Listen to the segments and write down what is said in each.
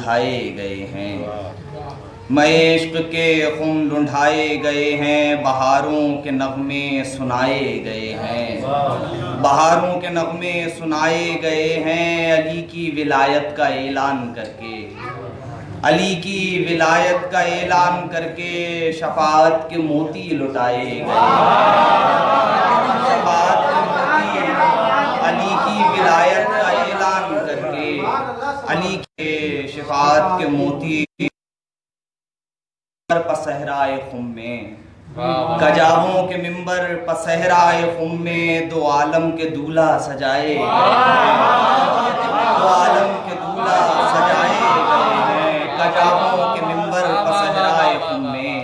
लुढ़ाए गए हैं, मैं इश्क के खुम लुढ़ाए गए हैं, बहारों के नगमे सुनाए गए हैं, बहारों के नगमे सुनाए गए हैं। अली की विलायत का ऐलान करके, अली की विलायत का ऐलान करके शफाअत के मोती लुटाए गए, शफाअत के मोती, अली की विलायत का ऐलान करके अली के शफाअत के मोती पसहराए खुम में, गजाबों के मिंबर पसहराए खुम में दो आलम के दूल्हा सजाए गए हैं, दो आलम के दूल्हा सजाए गए हैं। गजाबों के मिंबर पसहराए खुम में,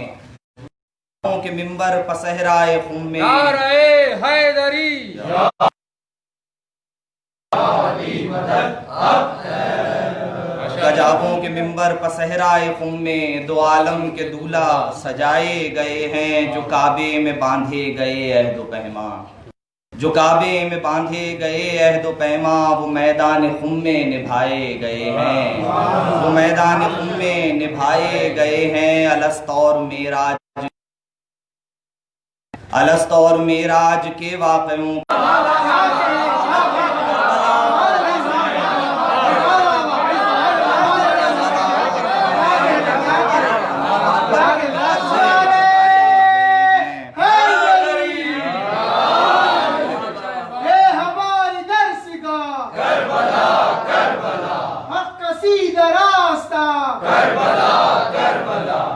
के मिंबर पसहराए खुम में हैदरी गजाबों के मिंबर पसहराए खुम में दो आलम के दूल्हा सजाए गए हैं, जो काबे में बांधे गए अहद व पैमा, जो काबे में बांधे गए अहद व पैमा वो मैदान खुम में निभाए गए हैं, वो मैदान खुम में निभाए गए हैं। अलस्त और मेराज, अलस्त और मेराज के वाक़यों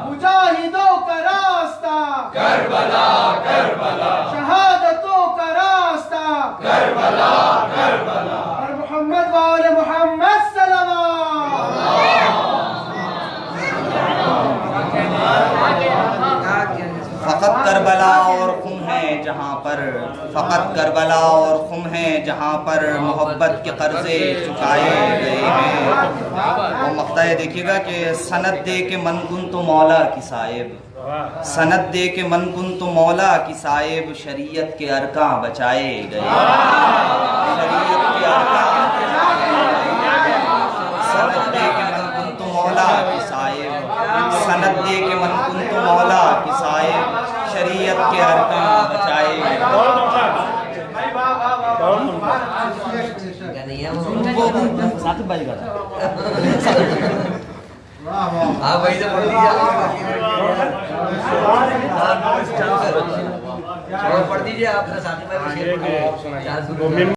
मुजाहिदों का रास्ता करबला करबला, शहादतों का रास्ता करबला करबला, और मोहम्मद वाले मोहम्मद फ़क़त करबला और खुम है जहाँ पर, फ़क़त करबला और खुम है जहाँ पर मोहब्बत के कर्जे चुकाए गए हैं। वो मक़ता देखिएगा कि सनद दे के मन कुन तो मौला की साहिब, सनद दे के मन कुन तो मौला की साहिब, शरीयत के अरकां बचाए गए, शरीयत के अरकां, सनद दे के मन कुन तो मौला की साहिब, सनद दे के मन कुन तो मौला की साहिब, शरीयत के अरकां बचाए गए। साथ भाई का हाँ भाई से पढ़ दीजिए, पढ़ दीजिए आप साथी भाई।